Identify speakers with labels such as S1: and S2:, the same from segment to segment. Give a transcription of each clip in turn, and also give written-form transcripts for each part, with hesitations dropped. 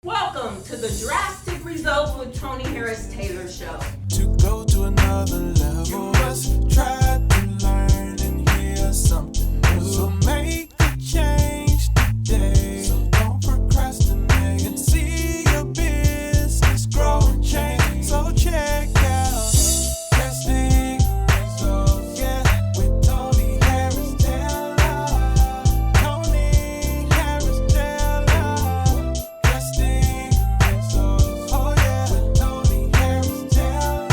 S1: Welcome to the Drastic Results with Toni Taylor show.
S2: To go to another level, you must try to learn and hear something new. So make a change today. So don't procrastinate and see your business grow and change. So check out Drastic Results, yeah, with Toni Taylor. Toni Taylor. Drastic Results, oh yeah, with Toni Taylor.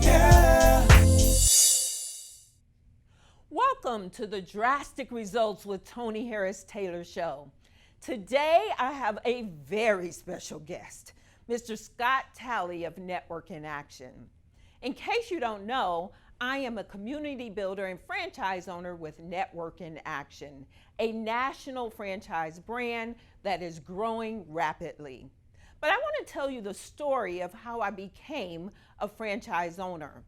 S2: Yeah.
S1: Welcome to the Drastic Results with Toni Taylor show. Today I have a very special guest, Mr. Scott Talley of Network in Action. In case you don't know, I am a community builder and franchise owner with Network in Action, a national franchise brand that is growing rapidly. But I want to tell you the story of how I became a franchise owner.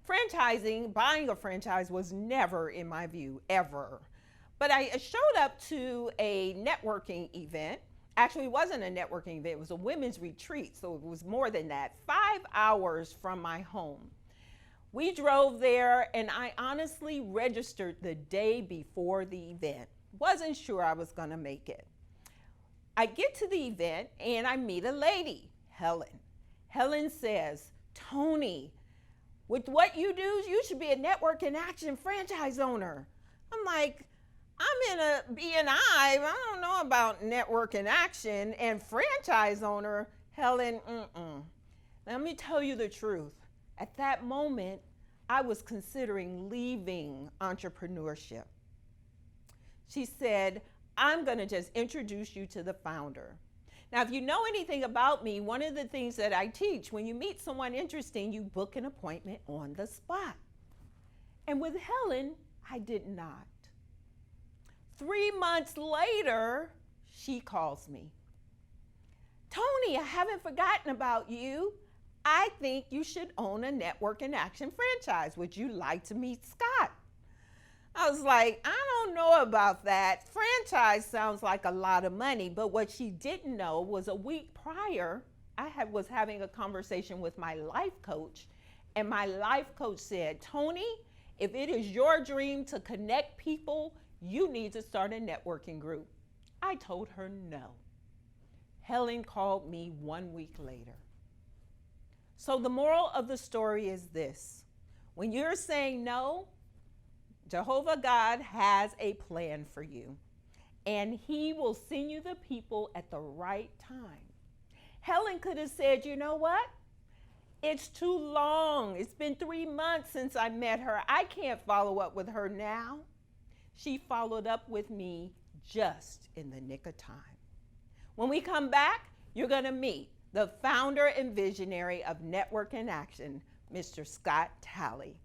S1: Franchising, buying a franchise was never in my view, ever. But I showed up to a networking event. Actually, it wasn't a networking event, it was a women's retreat, so it was more than that, 5 hours from my home. We drove there and I honestly registered the day before the event. Wasn't sure I was gonna make it. I get to the event and I meet a lady, Helen. Helen says, Toni, with what you do, you should be a Network in Action franchise owner. I'm like, I'm in a BNI, I don't know about Network in Action and franchise owner. Helen, Let me tell you the truth. At that moment, I was considering leaving entrepreneurship. She said, I'm gonna just introduce you to the founder. Now, if you know anything about me, one of the things that I teach, when you meet someone interesting, you book an appointment on the spot. And with Helen, I did not. 3 months later, she calls me. Toni, I haven't forgotten about you. I think you should own a Network in Action franchise. Would you like to meet Scott? I was like, I don't know about that. Franchise sounds like a lot of money, but what she didn't know was a week prior, I was having a conversation with my life coach, and my life coach said, Toni, if it is your dream to connect people, you need to start a networking group. I told her no. Helen called me 1 week later. So the moral of the story is this. When you're saying no, Jehovah God has a plan for you, and he will send you the people at the right time. Helen could have said, you know what? It's too long. It's been 3 months since I met her. I can't follow up with her now. She followed up with me just in the nick of time. When we come back, you're going to meet the founder and visionary of Network in Action, Mr. Scott Talley.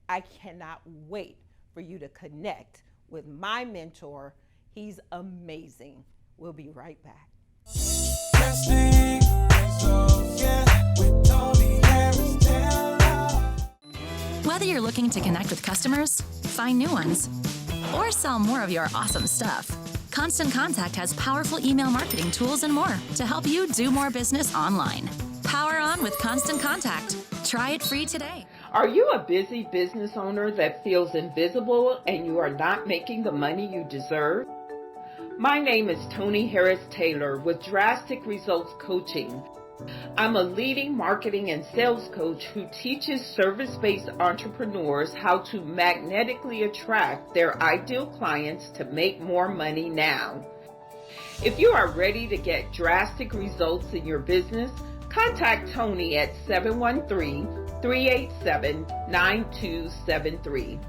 S1: I cannot wait for you to connect with my mentor. He's amazing. We'll be right back.
S2: Drastic Results, yeah, with Toni Taylor.
S3: Whether you're looking to connect with customers, find new ones, or sell more of your awesome stuff, Constant Contact has powerful email marketing tools and more to help you do more business online. Power on with Constant Contact. Try it free today.
S1: Are you a busy business owner that feels invisible and you are not making the money you deserve? My name is Toni Taylor with Drastic Results Coaching. I'm a leading marketing and sales coach who teaches service-based entrepreneurs how to magnetically attract their ideal clients to make more money now. If you are ready to get drastic results in your business, contact Toni at 713-387-9273.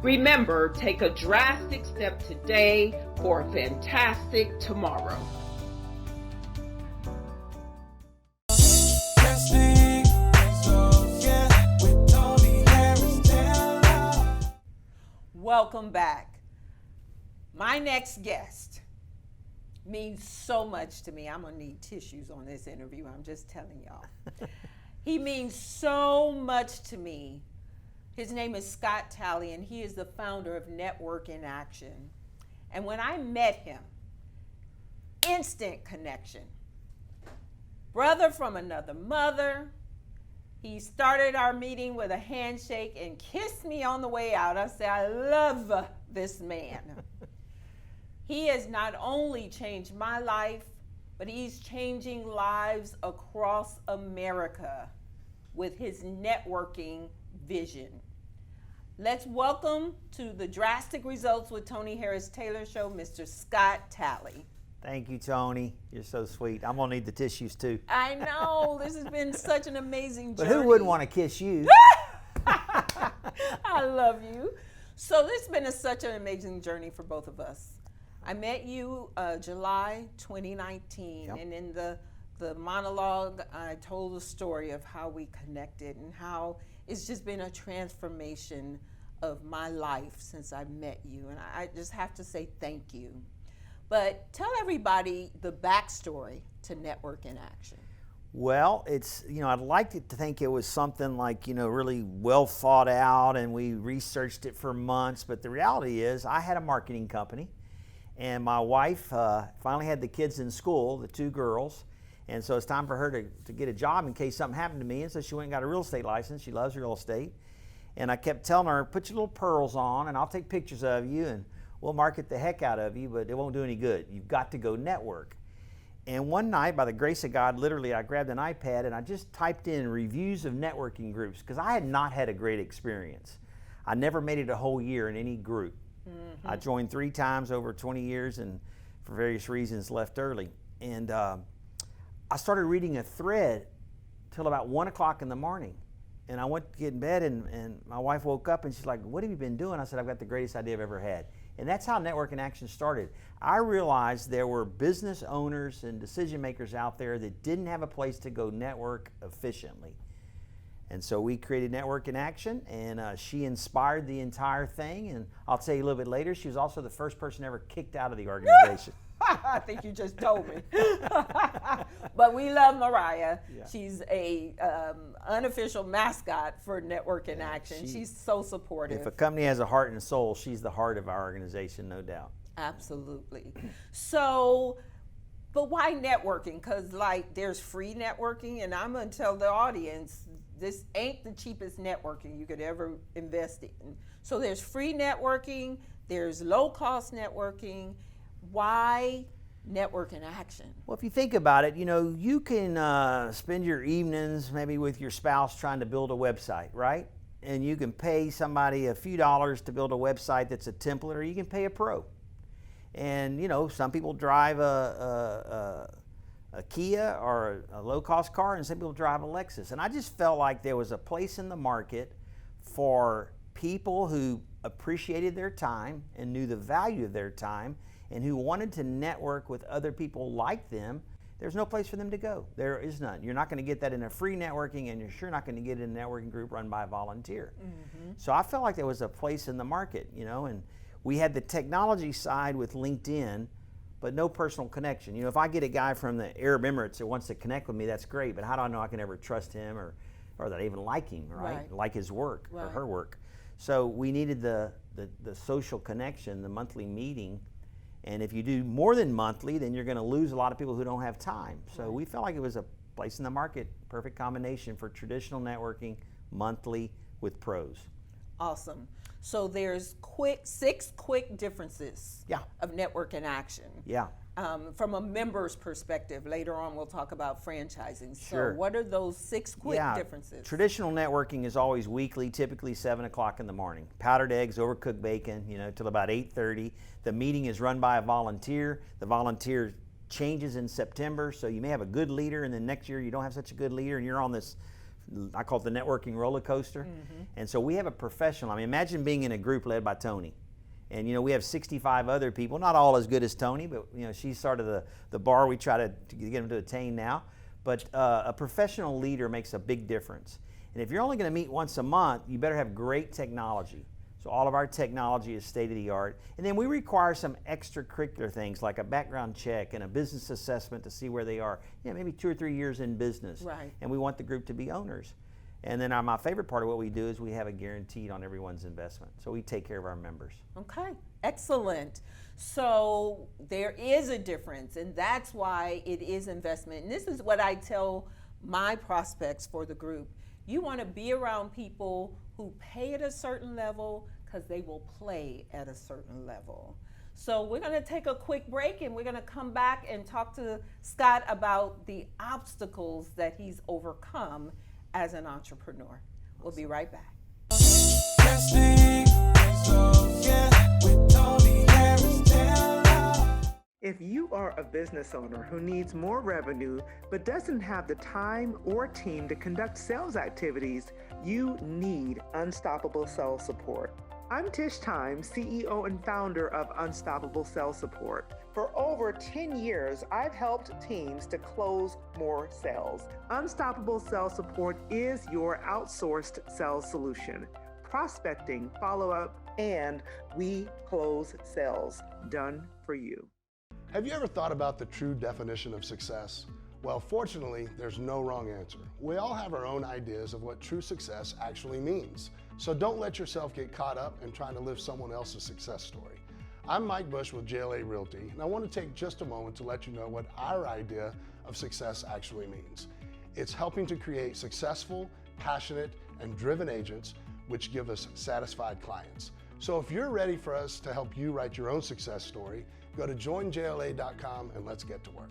S1: Remember, take a drastic step today for a fantastic tomorrow.
S2: Drastic Results, yeah, with Toni Taylor.
S1: Welcome back. My next guest means so much to me. I'm gonna need tissues on this interview, I'm just telling y'all. He means so much to me. His name is Scott Talley, and he is the founder of Network in Action. And when I met him, instant connection. Brother from another mother. He started our meeting with a handshake and kissed me on the way out. I said, I love this man. He has not only changed my life, but he's changing lives across America with his networking vision. Let's welcome to the Drastic Results with Toni Harris-Taylor show, Mr. Scott Talley.
S4: Thank you, Toni. You're so sweet. I'm going to need the tissues, too.
S1: I know. This has been such an amazing
S4: But
S1: journey.
S4: who wouldn't want to kiss you?
S1: I love you. So this has been such an amazing journey for both of us. I met you July 2019,
S4: Yep.
S1: and in the monologue, I told the story of how we connected and how it's just been a transformation of my life since I met you. And I just have to say thank you. But tell everybody the backstory to Network in Action.
S4: Well, I'd like to think it was something like, really well thought out, and we researched it for months. But the reality is I had a marketing company, and my wife finally had the kids in school, the two girls. And so it's time for her to get a job in case something happened to me. And so she went and got a real estate license. She loves real estate. And I kept telling her, put your little pearls on and I'll take pictures of you and we'll market the heck out of you, but it won't do any good. You've got to go network. And one night, by the grace of God, literally I grabbed an iPad and I just typed in reviews of networking groups because I had not had a great experience. I never made it a whole year in any group. Mm-hmm. I joined 3 times over 20 years and for various reasons left early. And I started reading a thread till about 1 o'clock in the morning. And I went to get in bed and my wife woke up and she's like, what have you been doing? I said, I've got the greatest idea I've ever had. And that's how Network in Action started. I realized there were business owners and decision makers out there that didn't have a place to go network efficiently. And so we created Network in Action, and she inspired the entire thing. And I'll tell you a little bit later, she was also the first person ever kicked out of the organization.
S1: I think you just told me. But we love Mariah.
S4: Yeah.
S1: She's a unofficial mascot for Network in Action. She's so supportive.
S4: If a company has a heart and soul, she's the heart of our organization, no doubt.
S1: Absolutely. So, but why networking? Because there's free networking, and I'm going to tell the audience, this ain't the cheapest networking you could ever invest in. So there's free networking, there's low-cost networking. Why Network in Action?
S4: Well, if you think about it, you can spend your evenings maybe with your spouse trying to build a website, right? And you can pay somebody a few dollars to build a website that's a template, or you can pay a pro. And, some people drive a Kia or a low-cost car, and some people drive a Lexus. And I just felt like there was a place in the market for people who appreciated their time and knew the value of their time and who wanted to network with other people like them. There's no place for them to go. There is none. You're not going to get that in a free networking, and you're sure not going to get it in a networking group run by a volunteer. Mm-hmm. So I felt like there was a place in the market, and we had the technology side with LinkedIn, but no personal connection. If I get a guy from the Arab Emirates that wants to connect with me, that's great, but how do I know I can ever trust him or that I even like him, right? Like his work or her work. So we needed the social connection, the monthly meeting. And if you do more than monthly, then you're going to lose a lot of people who don't have time. So we felt like it was a place in the market, perfect combination for traditional networking, monthly with pros.
S1: Awesome. So there's 6 quick differences of Network in Action.
S4: Yeah.
S1: From a member's perspective. Later on, we'll talk about franchising.
S4: Sure.
S1: So what are those 6 quick differences?
S4: Traditional networking is always weekly, typically 7 o'clock in the morning. Powdered eggs, overcooked bacon, till about 8:30. The meeting is run by a volunteer. The volunteer changes in September, so you may have a good leader, and then next year you don't have such a good leader, and you're on this, I call it the networking roller coaster. Mm-hmm. And so we have a professional. imagine being in a group led by Toni. And we have 65 other people, not all as good as Toni, but she's sort of the bar we try to get them to attain now. But a professional leader makes a big difference. And if you're only going to meet once a month, you better have great technology. So all of our technology is state of the art. And then we require some extracurricular things like a background check and a business assessment to see where they are. Maybe 2 or 3 years in business.
S1: Right.
S4: And we want the group to be owners. And then my favorite part of what we do is we have a guaranteed on everyone's investment. So we take care of our members.
S1: Okay, excellent. So there is a difference, and that's why it is investment. And this is what I tell my prospects for the group. You want to be around people who pay at a certain level because they will play at a certain level. So we're going to take a quick break, and we're going to come back and talk to Scott about the obstacles that he's overcome as an entrepreneur. We'll be right back.
S2: Drastic Results, yeah, with Toni Taylor.
S5: If you are a business owner who needs more revenue but doesn't have the time or team to conduct sales activities, you need Unstoppable Sales Support. I'm Tish Time, CEO and founder of Unstoppable Sales Support. For over 10 years, I've helped teams to close more sales. Unstoppable Sales Support is your outsourced sales solution. Prospecting, follow-up, and we close sales. Done for you.
S6: Have you ever thought about the true definition of success? Well, fortunately, there's no wrong answer. We all have our own ideas of what true success actually means. So don't let yourself get caught up in trying to live someone else's success story. I'm Mike Bush with JLA Realty, and I want to take just a moment to let you know what our idea of success actually means. It's helping to create successful, passionate, and driven agents, which give us satisfied clients. So if you're ready for us to help you write your own success story, go to joinjla.com and let's get to work.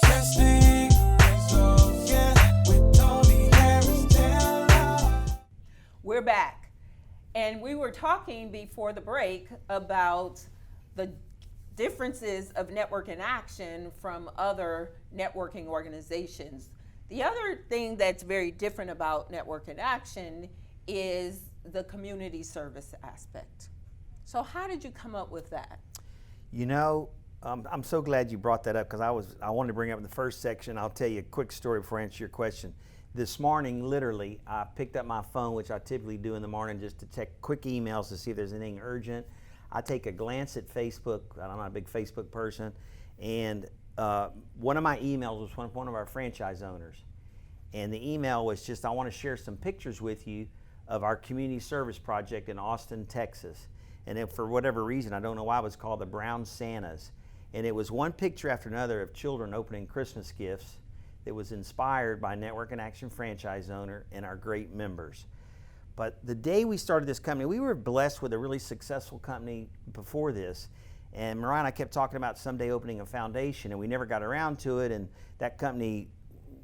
S2: Drastic Results, yeah, with Toni Taylor.
S1: We're back, and we were talking before the break about the differences of Network in Action from other networking organizations. The other thing that's very different about Network in Action is the community service aspect. So how did you come up with that?
S4: You know, I'm so glad you brought that up, because I wanted to bring up in the first section. I'll tell you a quick story before I answer your question. This morning, literally, I picked up my phone, which I typically do in the morning, just to check quick emails to see if there's anything urgent. I take a glance at Facebook. I'm not a big Facebook person, and one of my emails was from one of our franchise owners, and the email was just, I want to share some pictures with you of our community service project in Austin, Texas. And then for whatever reason, I don't know why, it was called the Brown Santas. And it was one picture after another of children opening Christmas gifts that was inspired by Network in Action franchise owner and our great members. But the day we started this company, we were blessed with a really successful company before this. And Mariah and I kept talking about someday opening a foundation, and we never got around to it. And that company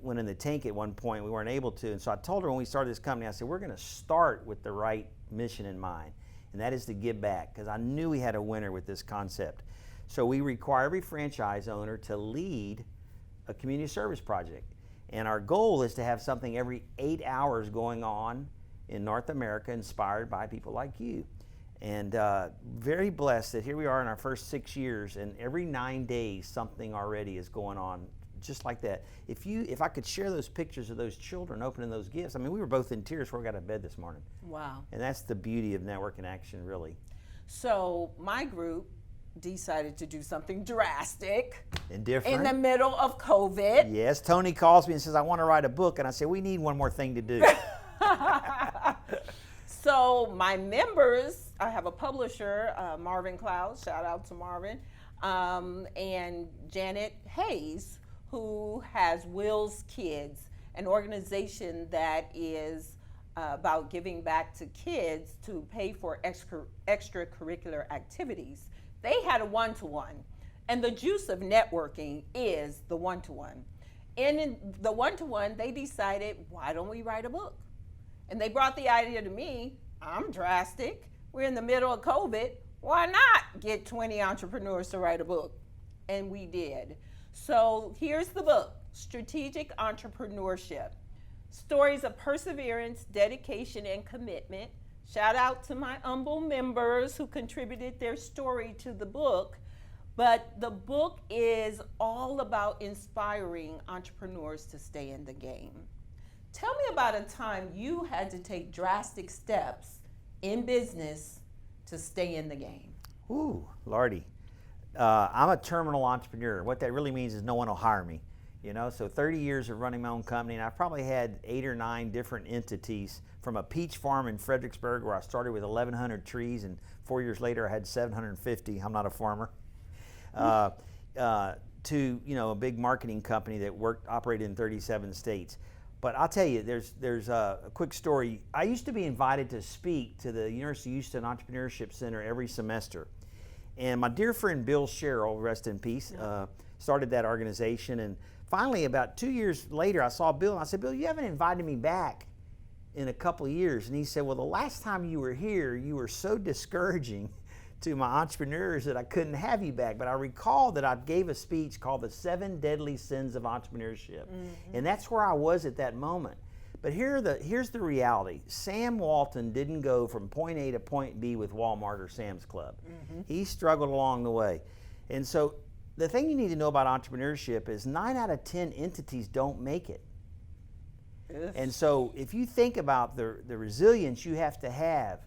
S4: went in the tank at one point. We weren't able to. And so I told her when we started this company, I said, we're going to start with the right mission in mind. And that is to give back, because I knew we had a winner with this concept. So we require every franchise owner to lead a community service project. And our goal is to have something every 8 hours going on in North America, inspired by people like you. And very blessed that here we are in our first 6 years, and every 9 days something already is going on just like that. If I could share those pictures of those children opening those gifts, I mean, we were both in tears before we got out of bed this morning.
S1: Wow.
S4: And that's the beauty of Network in Action, really.
S1: So my group decided to do something drastic
S4: And different.
S1: in the middle of COVID.
S4: Yes, Toni calls me and says, I want to write a book. And I say, we need one more thing to do.
S1: So my members, I have a publisher, Marvin Cloud, shout out to Marvin, and Janet Hayes, who has Will's Kids, an organization that is about giving back to kids to pay for extracurricular activities. They had a one-to-one, and the juice of networking is the one-to-one. And in the one-to-one, they decided, why don't we write a book? And they brought the idea to me. I'm drastic. We're in the middle of COVID. Why not get 20 entrepreneurs to write a book? And we did. So here's the book, Strategic Entrepreneurship. Stories of perseverance, dedication, and commitment. Shout out to my humble members who contributed their story to the book. But the book is all about inspiring entrepreneurs to stay in the game. Tell me about a time you had to take drastic steps in business to stay in the game.
S4: Ooh, Lordy. I'm a terminal entrepreneur. What that really means is no one will hire me. You know, so 30 years of running my own company, and I've probably had 8 or 9 different entities, from a peach farm in Fredericksburg where I started with 1,100 trees, and 4 years later I had 750. I'm not a farmer. To, you know, a big marketing company that operated in 37 states. But I'll tell you, there's a quick story. I used to be invited to speak to the University of Houston Entrepreneurship Center every semester. And my dear friend Bill Sherrill, rest in peace, started that organization. And finally, about 2 years later, I saw Bill and I said, Bill, you haven't invited me back in a couple of years. And he said, well, the last time you were here, you were so discouraging to my entrepreneurs that I couldn't have you back. But I recall that I gave a speech called The 7 Deadly Sins of Entrepreneurship. And that's where I was at that moment. But here's the reality. Sam Walton didn't go from point A to point B with Walmart or Sam's Club. He struggled along the way. And so the thing you need to know about entrepreneurship is 9 out of 10 entities don't make it. And so if you think about the resilience you have to have,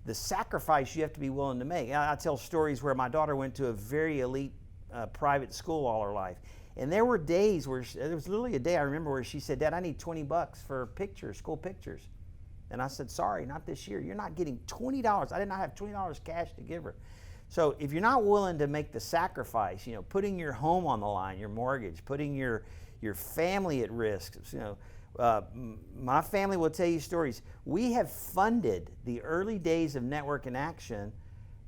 S4: the sacrifice you have to be willing to make. I tell stories where my daughter went to a very elite private school all her life. And there were days where, there was literally a day I remember where she said, Dad, I need $20 for pictures, school pictures. And I said, sorry, not this year. You're not getting $20. I did not have $20 cash to give her. So if you're not willing to make the sacrifice, you know, putting your home on the line, your mortgage, putting your family at risk, you know, my family will tell you stories. We have funded the early days of Network in Action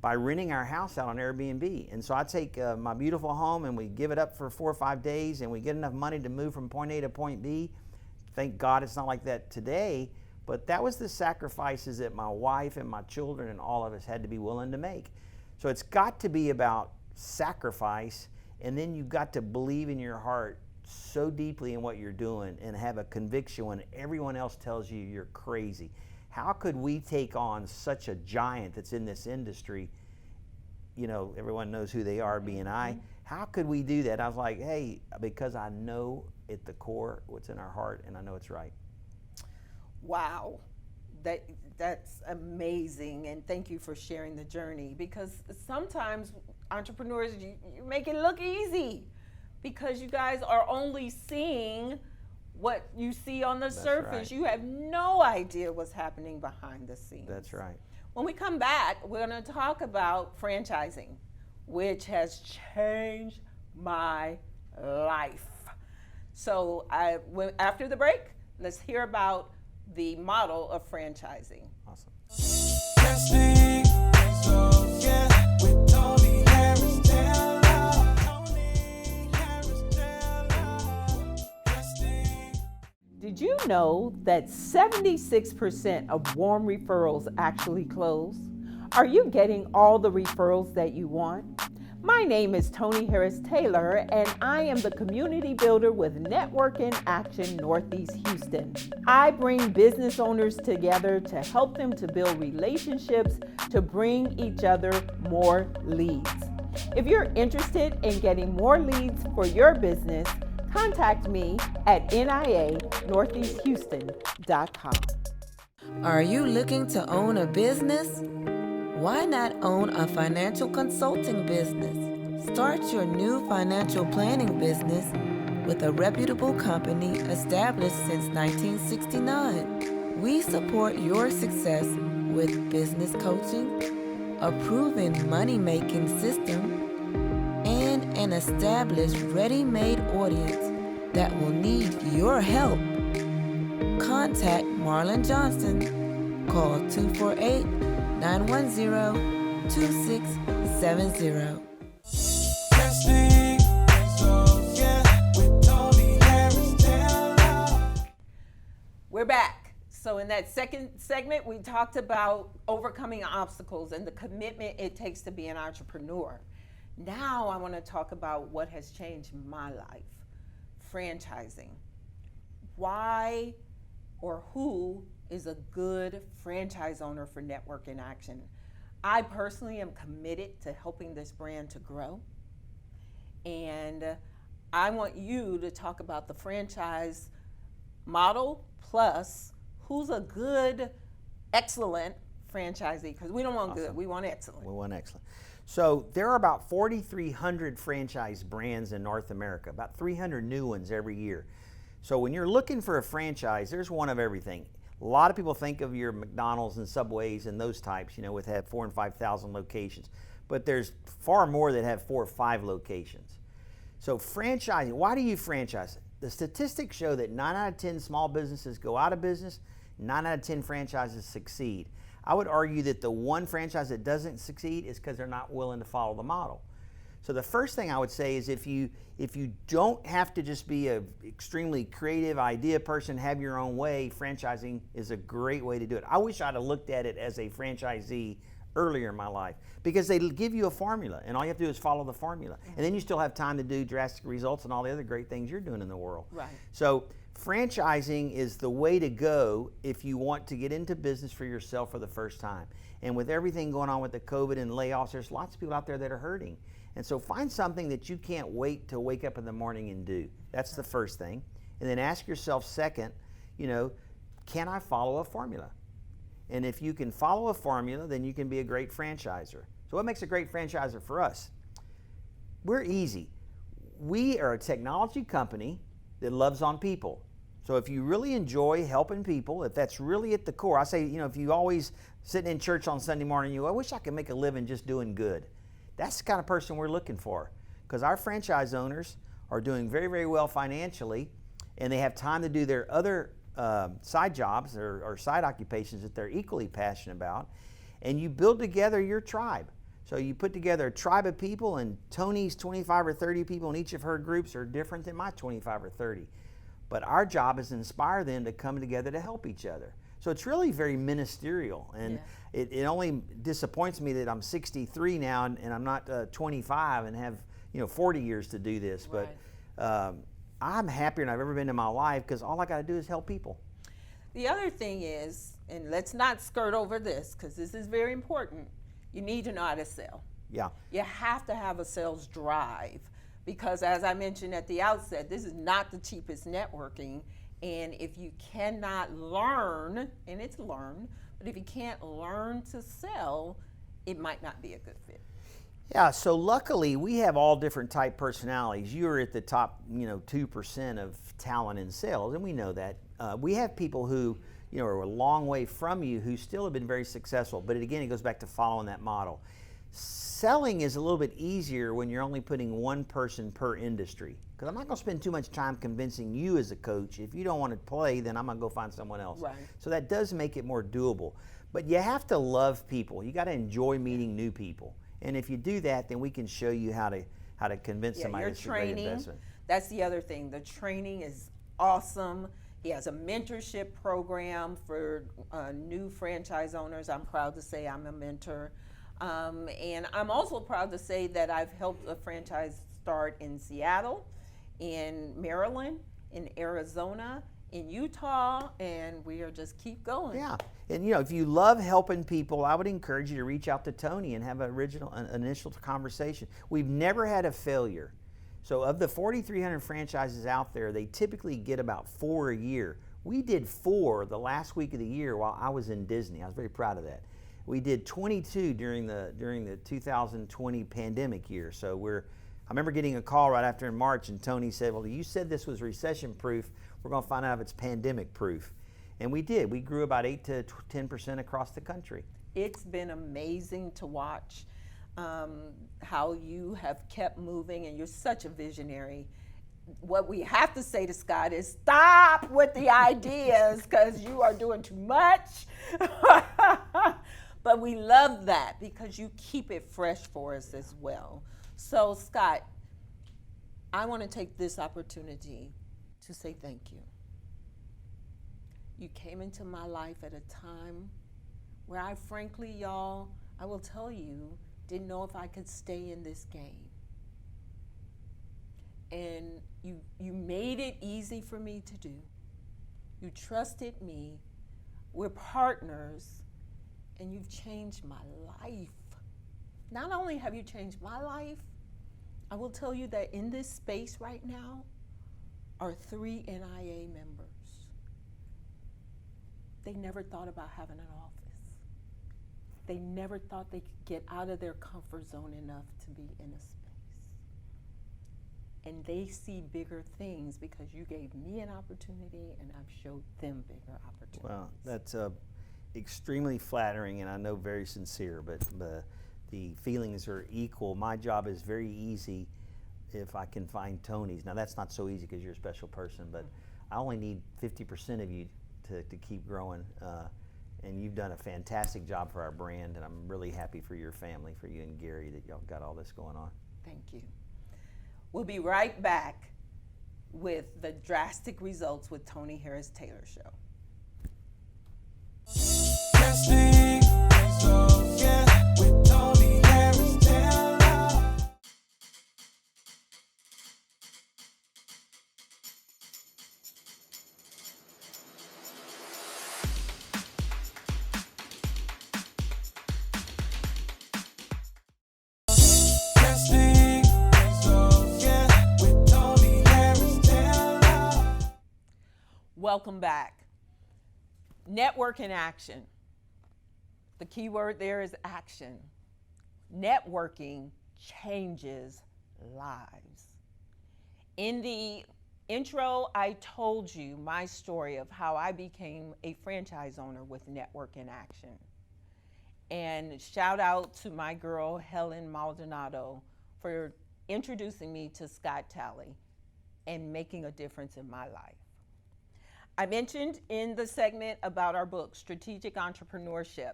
S4: by renting our house out on Airbnb. And so I take my beautiful home and we give it up for 4 or 5 days and we get enough money to move from point A to point B. Thank God it's not like that today, but that was the sacrifices that my wife and my children and all of us had to be willing to make. So it's got to be about sacrifice, and then you've got to believe in your heart so deeply in what you're doing and have a conviction when everyone else tells you you're crazy. How could we take on such a giant that's in this industry? You know, everyone knows who they are, B&I. How could we do that? I was like, hey, because I know at the core what's in our heart and I know it's right.
S1: Wow, that's amazing, and thank you for sharing the journey, because sometimes entrepreneurs, you make it look easy because you guys are only seeing what you see on the surface.
S4: Right.
S1: You have no idea what's happening behind the scenes.
S4: That's right.
S1: When we come back, we're going to talk about franchising, which has changed my life. So after the break, let's hear about the model of franchising.
S4: Awesome.
S2: Drastic Results, yeah, with Toni Harris-Taylor. Toni Harris-Taylor. Drastic.
S1: Did you know that 76% of warm referrals actually close? Are you getting all the referrals that you want? My name is Toni Harris-Taylor, and I am the community builder with Network in Action Northeast Houston. I bring business owners together to help them to build relationships to bring each other more leads. If you're interested in getting more leads for your business, contact me at nianortheasthouston.com.
S7: Are you looking to own a business? Why not own a financial consulting business? Start your new financial planning business with a reputable company established since 1969. We support your success with business coaching, a proven money-making system, and an established ready-made audience that will need your help. Contact Marlon Johnson. Call 248-910-2670.
S2: Drastic Results, yeah, with Toni Harris-Taylor.
S1: We're back. So in that second segment, we talked about overcoming obstacles and the commitment it takes to be an entrepreneur. Now I want to talk about what has changed my life, franchising. Why or who is a good franchise owner for Network in Action? I personally am committed to helping this brand to grow. And I want you to talk about the franchise model plus who's a good, excellent franchisee, because we don't want good, we want excellent.
S4: We want excellent. So there are about 4,300 franchise brands in North America, about 300 new ones every year. So when you're looking for a franchise, there's one of everything. A lot of people think of your McDonald's and Subways and those types, with have 4,000 and 5,000 locations. But there's far more that have 4 or 5 locations. So franchising, why do you franchise? The statistics show that 9 out of 10 small businesses go out of business, 9 out of 10 franchises succeed. I would argue that the one franchise that doesn't succeed is because they're not willing to follow the model. So the first thing I would say is if you don't have to just be an extremely creative idea person, have your own way, franchising is a great way to do it. I wish I'd have looked at it as a franchisee earlier in my life, because they give you a formula and all you have to do is follow the formula. And then you still have time to do Drastic Results and all the other great things you're doing in the world.
S1: Right.
S4: So franchising is the way to go if you want to get into business for yourself for the first time. And with everything going on with the COVID and layoffs, there's lots of people out there that are hurting. And so find something that you can't wait to wake up in the morning and do. That's the first thing. And then ask yourself second, can I follow a formula? And if you can follow a formula, then you can be a great franchiser. So what makes a great franchiser for us? We're easy. We are a technology company that loves on people. So if you really enjoy helping people, if that's really at the core, I say, if you always sitting in church on Sunday morning, I wish I could make a living just doing good. That's the kind of person we're looking for, because our franchise owners are doing very, very well financially, and they have time to do their other side jobs or side occupations that they're equally passionate about, and you build together your tribe. So you put together a tribe of people, and Toni's 25 or 30 people in each of her groups are different than my 25 or 30. But our job is to inspire them to come together to help each other. So it's really very ministerial, and it only disappoints me that I'm 63 now and I'm not 25 and have 40 years to do this.
S1: Right.
S4: But I'm happier than I've ever been in my life, because all I got to do is help people.
S1: The other thing is, and let's not skirt over this because this is very important, you need to know how to sell.
S4: Yeah.
S1: You have to have a sales drive, because as I mentioned at the outset, this is not the cheapest networking. And if you cannot learn, and it's learned, but if you can't learn to sell, it might not be a good fit.
S4: Yeah, so luckily we have all different type personalities. You're at the top, 2% of talent in sales, and we know that. We have people who, are a long way from you who still have been very successful, but again, it goes back to following that model. Selling is a little bit easier when you're only putting one person per industry, because I'm not going to spend too much time convincing you as a coach. If you don't want to play, then I'm going to go find someone else.
S1: Right.
S4: So that does make it more doable. But you have to love people. You got to enjoy meeting new people. And if you do that, then we can show you how to convince somebody it's a great investment.
S1: That's the other thing. The training is awesome. He has a mentorship program for new franchise owners. I'm proud to say I'm a mentor. And I'm also proud to say that I've helped a franchise start in Seattle, in Maryland, in Arizona, in Utah, and we are just keep going.
S4: Yeah, and if you love helping people, I would encourage you to reach out to Toni and have an initial conversation. We've never had a failure. So of the 4,300 franchises out there, they typically get about 4 a year. We did 4 the last week of the year while I was in Disney. I was very proud of that. We did 22 during the 2020 pandemic year. So I remember getting a call right after in March, and Toni said, well, you said this was recession proof. We're going to find out if it's pandemic proof. And we did. We grew about 8 to 10% across the country.
S1: It's been amazing to watch how you have kept moving, and you're such a visionary. What we have to say to Scott is stop with the ideas, because you are doing too much. But we love that because you keep it fresh for us as well. So Scott, I want to take this opportunity to say thank you. You came into my life at a time where I frankly, y'all, I will tell you, didn't know if I could stay in this game. And you made it easy for me to do. You trusted me. We're partners, and you've changed my life. Not only have you changed my life, I will tell you that in this space right now are 3 NIA members. They never thought about having an office. they never thought they could get out of their comfort zone enough to be in a space. And they see bigger things because you gave me an opportunity and I've showed them bigger opportunities.
S4: Well, that's extremely flattering and I know very sincere, but the feelings are equal. My job is very easy if I can find Toni's. Now that's not so easy because you're a special person, but I only need 50% of you to keep growing. And you've done a fantastic job for our brand, and I'm really happy for your family, for you and Gary, that y'all got all this going on.
S1: Thank you. We'll be right back with the Drastic Results with Toni Harris Taylor Show.
S2: Drastic Results, yeah, with Toni Harris Taylor. Drastic Results, yeah, with Toni Harris Taylor.
S1: Welcome back. Network in action. The key word there is action. Networking changes lives. In the intro, I told you my story of how I became a franchise owner with Network in Action. And shout out to my girl, Helen Maldonado, for introducing me to Scott Talley and making a difference in my life. I mentioned in the segment about our book, Strategic Entrepreneurship.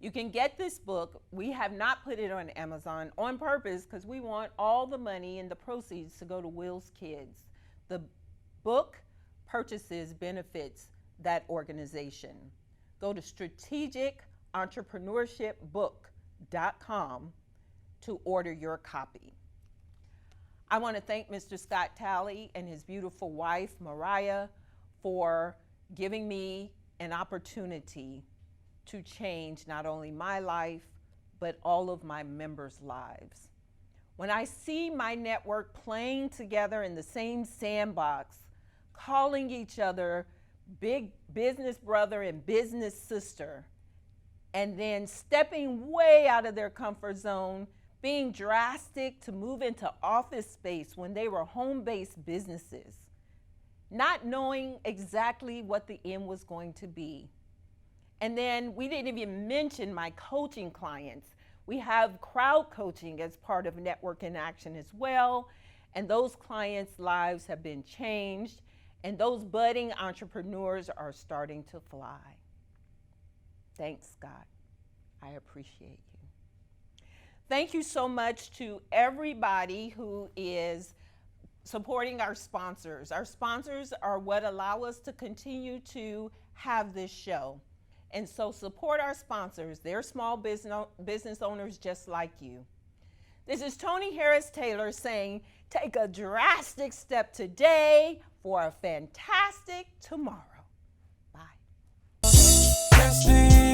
S1: You can get this book. We have not put it on Amazon on purpose because we want all the money and the proceeds to go to Will's Kids. The book purchases benefits that organization. Go to strategicentrepreneurshiPbook.com to order your copy. I want to thank Mr. Scott Talley and his beautiful wife, Mariah, for giving me an opportunity to change not only my life, but all of my members' lives. When I see my network playing together in the same sandbox, calling each other big business brother and business sister, and then stepping way out of their comfort zone, being drastic to move into office space when they were home-based businesses, not knowing exactly what the end was going to be. And then we didn't even mention my coaching clients. We have crowd coaching as part of Network in Action as well. And those clients' lives have been changed. And those budding entrepreneurs are starting to fly. Thanks, Scott. I appreciate you. Thank you so much to everybody who is supporting our sponsors. Our sponsors are what allow us to continue to have this show. And so support our sponsors. They're small business owners just like you. This is Toni Harris Taylor saying, take a drastic step today for a fantastic tomorrow. Bye.
S2: Drastic